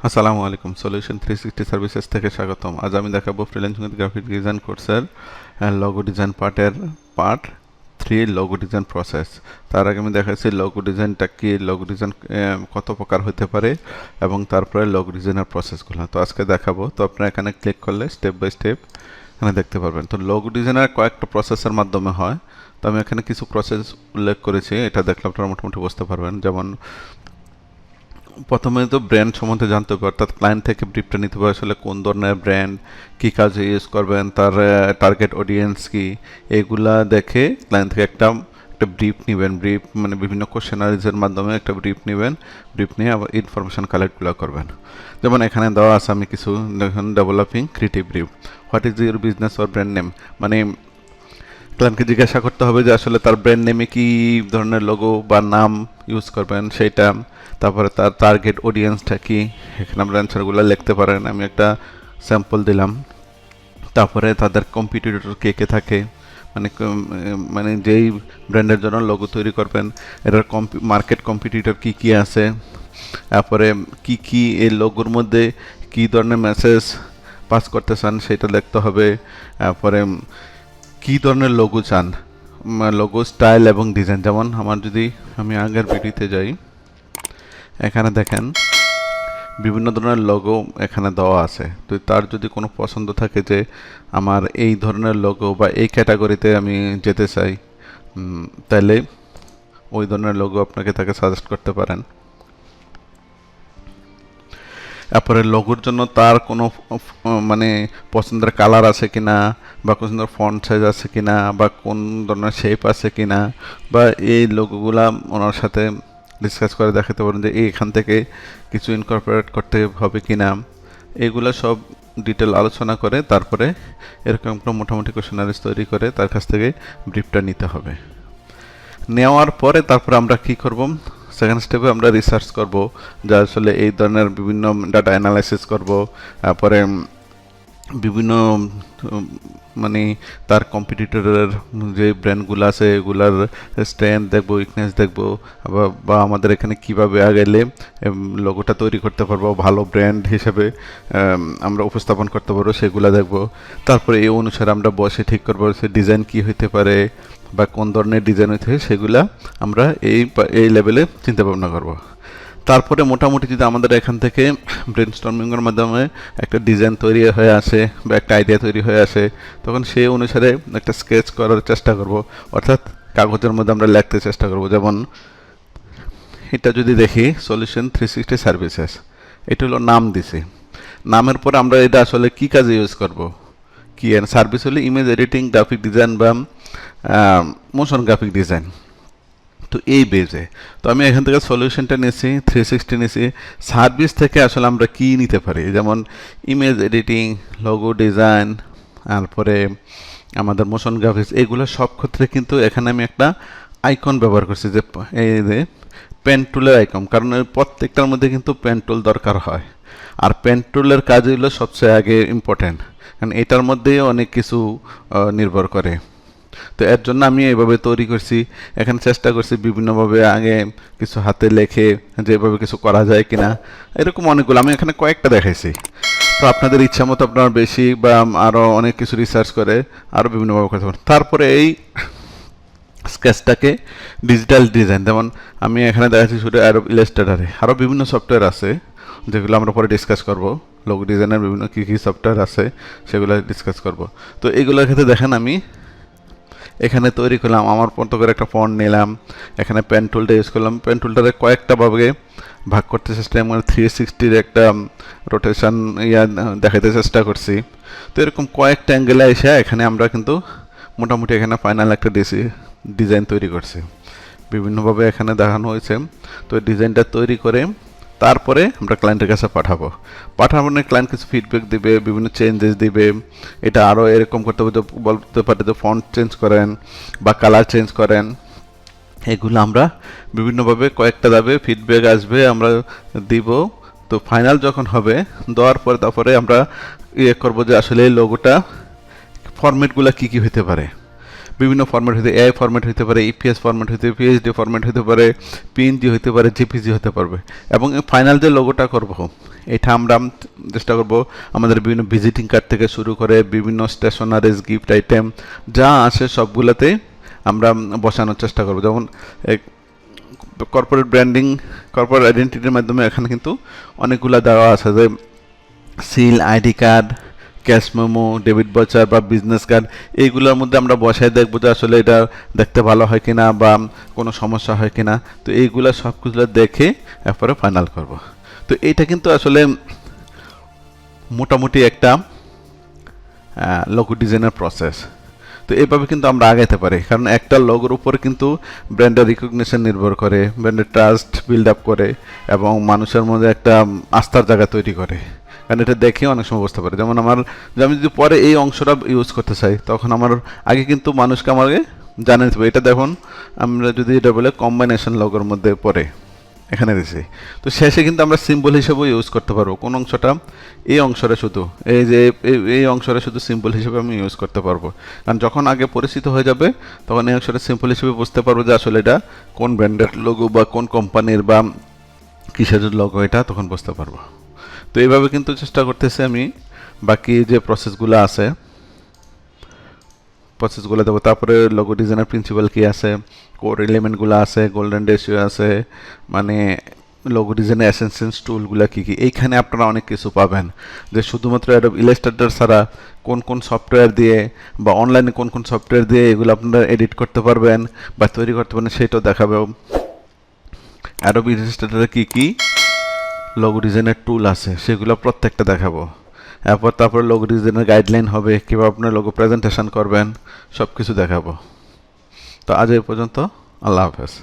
আসসালামু আলাইকুম। Solution 360 services থেকে স্বাগতম। আজ আমি দেখাবো ফ্রিল্যান্সিং উইথ গ্রাফিক ডিজাইন কোর্সের logo design part 3 logo design process. তার আগে আমি দেখাচ্ছি লোগো ডিজাইনটা কি, লোগো ডিজাইন কত প্রকার হতে পারে এবং তারপরে লোগো ডিজাইনের প্রসেসগুলো তো আজকে দেখাবো। তো আপনারা এখানে ক্লিক করলে স্টেপ বাই স্টেপ এখানে দেখতে পারবেন। তো লোগো ডিজাইনের কয়েকটা প্রসেসের মাধ্যমে হয়। তো আমি এখানে কিছু প্রসেস উল্লেখ করেছি, এটা দেখলে আপনারা মোটামুটি বুঝতে পারবেন। যেমন প্রথমে তো ব্র্যান্ড সম্বন্ধে জানতে হবে, অর্থাৎ ক্লায়েন্ট থেকে ব্রিফটা নিতে হবে আসলে কোন ধরনের ব্র্যান্ড, কী কাজে ইউজ করবেন, তার টার্গেট অডিয়েন্স কি, এগুলা দেখে ক্লায়েন্ট থেকে একটা ব্রিফ নেবেন। ব্রিফ মানে বিভিন্ন কোশ্চেনারিজের মাধ্যমে একটা ব্রিফ নেবেন। ব্রিফ নিয়ে আবার ইনফরমেশন কালেক্টগুলো করবেন। যেমন এখানে দেওয়া আছে আমি কিছু দেখুন, developing creative brief, what is your business or brand name, মানে ক্লায়েন্টকে জিজ্ঞাসা করতে হবে যে আসলে তার ব্র্যান্ড নেমে কী ধরনের লোগো বা নাম ইউজ করবেন সেইটা, তারপরে তার টার্গেট অডিয়েন্সটা কি, এখানে আমরা অ্যান্সারগুলো লিখতে পারেন। আমি একটা স্যাম্পল দিলাম। তারপরে তাদের কম্পিটিটর কে কে থাকে, মানে মানে যেই ব্র্যান্ডের জন্য লোগো তৈরি করবেন এটার মার্কেট কম্পিটিটর কি কি আছে, তারপরে কি কি এই লোগোর মধ্যে কি ধরনের মেসেজ পাস করতে চান সেটা লিখতে হবে। তারপরে কি ধরনের লোগো চান, লোগো স্টাইল এবং ডিজাইন। যেমন আমি আগের ভিডিওতে যাই, এখানে দেখেন বিভিন্ন ধরনের লোগো এখানে দেওয়া আছে। তো তার যদি কোনো পছন্দ থাকে যে আমার এই ধরনের লোগো বা এই ক্যাটাগরিতে আমি যেতে চাই, তাহলে ওই ধরনের লোগো আপনাকে তাকে সাজেস্ট করতে পারেন। তারপরে লোগোর জন্য তার কোনো মানে পছন্দের কালার আছে কিনা, বা পছন্দের ফন্ট সাইজ আছে কিনা, বা কোন ধরনের শেপ আছে কিনা, বা এই লোগোগুলা ওনার সাথে ডিসকাস করে দেখাতে পারেন যে এখান থেকে কিছু ইনকর্পোরেট করতে হবে কিনা। এগুলো সব ডিটেল আলোচনা করে তারপরে এরকম একটা মোটামুটি কোশ্চেনারিজ তৈরি করে তার কাছ থেকে ব্রিফটা নিতে হবে। নেওয়ার পরে তারপরে আমরা কি করব, সেকেন্ড স্টেপে আমরা রিসার্চ করব যে আসলে এই ধরনের বিভিন্ন ডাটা অ্যানালাইসিস করব। তারপরে বিভিন্ন মানে তার কম্পিটিটরের যে ব্র্যান্ডগুলো আছে এগুলার স্ট্রেংথ দেখবো, উইকনেস দেখবো, বা আমাদের এখানে কিভাবে আগাইলে লোগোটা তৈরি করতে পারবো, ভালো ব্র্যান্ড হিসেবে আমরা উপস্থাপন করতে পারবো সেগুলো দেখবো। তারপরে এই অনুসারে আমরা বসে ঠিক করবো সে ডিজাইন কি হইতে পারে বা কোন ধরনের ডিজাইন হইতে হয়, সেগুলা আমরা এই লেভেলে চিন্তা ভাবনা করবো। তারপরে মোটামুটি যদি আমাদের এখান থেকে ব্রেনস্টর্মিংয়ের মাধ্যমে একটা ডিজাইন তৈরি হয়ে আসে বা একটা আইডিয়া তৈরি হয়ে আসে, তখন সেই অনুসারে একটা স্কেচ করার চেষ্টা করব, অর্থাৎ কাগজের মধ্যে আমরা লিখতে চেষ্টা করব। যেমন এটা যদি দেখি সলিউশন 360 সার্ভিসেস, এটা হলো নাম দিছি। নামের পরে আমরা এটা আসলে কি কাজে ইউজ করব, কি সার্ভিস হলে ইমেজ এডিটিং, গ্রাফিক ডিজাইন বা মোশন গ্রাফিক ডিজাইন। তো এই বেজে তো আমি এখান থেকে সলিউশনটা নিয়েছি, 360 নিয়েছি। সার্ভিস থেকে আসলে আমরা কি নিতে পারি, যেমন ইমেজ এডিটিং, লোগো ডিজাইন, তারপরে আমাদের মোশন গ্রাফিক্স, এগুলো সব ক্ষেত্রে কিন্তু এখানে আমি একটা আইকন ব্যবহার করছি, যে এই যে পেন টুলের আইকন, কারণ প্রত্যেকটার মধ্যে কিন্তু পেন টুল দরকার হয়। আর পেন টুলের কাজ হলো সবচেয়ে আগে ইম্পর্টেন্ট, কারণ এটার মধ্যেই অনেক কিছু নির্ভর করে। তো এর জন্য আমি এইভাবে তৈরি করছি। এখানে চেষ্টা করছি বিভিন্নভাবে আগে কিছু হাতে লেখে যে এভাবে কিছু করা যায় কিনা, এরকম অনেকগুলো আমি এখানে কয়েকটা দেখাইছি। তো আপনাদের ইচ্ছা মতো আপনারা বেশি বা আরও অনেক কিছু রিসার্চ করে আরও বিভিন্নভাবে করতে পারেন। তারপরে এই স্কেচটাকে ডিজিটাল ডিজাইন, যেমন আমি এখানে দেখাচ্ছি শুধু অ্যাডোব ইলাস্ট্রেটরে, আরও বিভিন্ন সফটওয়্যার আছে যেগুলো আমরা পরে ডিসকাস করব। লোগো ডিজাইনের বিভিন্ন কী কী সফটওয়্যার আছে সেগুলো ডিসকাস করব। তো এইগুলোর ক্ষেত্রে দেখেন আমি এখানে তৈরি করলাম, আমার মতো করে একটা ফন্ট নিলাম, এখানে পেন টুলটা ইউজ করলাম। পেন টুলটারে কয়েকটা ভাবে ভাগ করতে চেষ্টা, মানে 360 একটা রোটেশন দেখাতে চেষ্টা করছি। তো এরকম কয়েকটা অ্যাঙ্গেলে এসে এখানে আমরা কিন্তু মোটামুটি এখানে ফাইনাল একটা ডিজাইন তৈরি করছি। বিভিন্নভাবে এখানে দেখানো হয়েছে। তো ডিজাইনটা তৈরি করে তারপরে আমরা ক্লায়েন্টের কাছে পাঠাবো ক্লায়েন্ট কিছু ফিডব্যাক দিবে, বিভিন্ন চেঞ্জেস দিবে। এটা আরও এরকম করতে হবে, বলতে পারে যে ফন্ট চেঞ্জ করেন বা কালার চেঞ্জ করেন। এগুলো আমরা বিভিন্নভাবে কয়েকটা ধাপে ফিডব্যাক আসবে, আমরা দিব। তো ফাইনাল যখন হবে দেওয়ার পরে তারপরে আমরা করবো যে আসলে এই লোগোটা ফরম্যাটগুলো কী কী হতে পারে। বিভিন্ন ফরম্যাট হতে এআই ফরম্যাট হতে পারে, ইপিএস ফরম্যাট হতে পিএইচডি ফরম্যাট হতে পারে, পিএনজি হতে পারে, জেপিজি হতে পারবে। এবং ফাইনাল যে লোগোটা করব এটা আমরা চেষ্টা করব আমাদের বিভিন্ন ভিজিটিং কার্ড থেকে শুরু করে বিভিন্ন স্টেশনারিজ, গিফট আইটেম যা আছে সবগুলোতে আমরা বসানোর চেষ্টা করব। যেমন কর্পোরেট ব্র্যান্ডিং, কর্পোরেট আইডেন্টিটির মাধ্যমে এখানে কিন্তু অনেকগুলো দেওয়া আছে, যে seal, ID card, cash memo, debit voucher বা বিজনেস কার্ড, এইগুলোর মধ্যে আমরা বসায় দেখবো যে আসলে এটা দেখতে ভালো হয় কিনা বা কোনো সমস্যা হয় কিনা। তো এইগুলো সবগুলো দেখে এরপরে ফাইনাল করব। তো এইটা কিন্তু আসলে মোটামুটি একটা লোগো ডিজাইনের প্রসেস। তো এইভাবে কিন্তু আমরা আগাইতে পারি, কারণ একটা লোগোর উপর কিন্তু ব্র্যান্ডের রিকগনিশন নির্ভর করে, ব্র্যান্ডের ট্রাস্ট বিল্ড আপ করে এবং মানুষের মধ্যে একটা আস্থার জায়গা তৈরি করে। কারণ এটা দেখে অনেক সময় বুঝতে পারে, যেমন যে আমি যদি পরে এই অংশটা ইউজ করতে চাই তখন আমার আগে কিন্তু মানুষকে আমাকে জানিয়ে দেবে। এটা দেখুন আমরা যদি এটা বলে কম্বাইনেশন লোগোর মধ্যে পড়ে এখানে দিছি, তো শেষে কিন্তু আমরা সিম্বল হিসেবেও ইউজ করতে পারবো। কোন অংশটা? এই অংশটা শুধু, এই যে এই অংশটা শুধু সিম্বল হিসেবে আমি ইউজ করতে পারবো। কারণ যখন আগে পরিচিত হয়ে যাবে তখন এই অংশটা সিম্বল হিসেবে বুঝতে পারবো যে আসলে এটা কোন ব্র্যান্ডের লোগো বা কোন কোম্পানির বা কিসের লোগো, এটা তখন বুঝতে পারবো। তো এইভাবে কিন্তু চেষ্টা করতেছি আমি বাকি যে প্রসেসগুলো আছে প্রসেসগুলো দেবো। তারপরে লোগো ডিজাইনের প্রিন্সিপাল কি আছে, কোর এলিমেন্টগুলো আছে, গোল্ডেন রেশিও আছে, মানে লোগো ডিজাইনের এসেন্সিয়াল টুলগুলো কী কী, এইখানে আপনারা অনেক কিছু পাবেন। যে শুধুমাত্র অ্যাডোব ইলাস্ট্রেটর ছাড়া কোন কোন সফটওয়্যার দিয়ে বা অনলাইনে কোন কোন সফটওয়্যার দিয়ে এগুলো আপনারা এডিট করতে পারবেন বা তৈরি করতে পারবেন সেটাও দেখাবে। অ্যাডোব ইলাস্ট্রেটরে কী কী লোগো ডিজাইনের টুল আছে সেগুলো প্রত্যেকটা দেখাবো। তারপর লোগো ডিজাইনের গাইডলাইন হবে, কীভাবে আপনার লোগো প্রেজেন্টেশন করবেন, সব কিছু দেখাবো। তো আজ এই পর্যন্ত, আল্লাহ হাফেজ।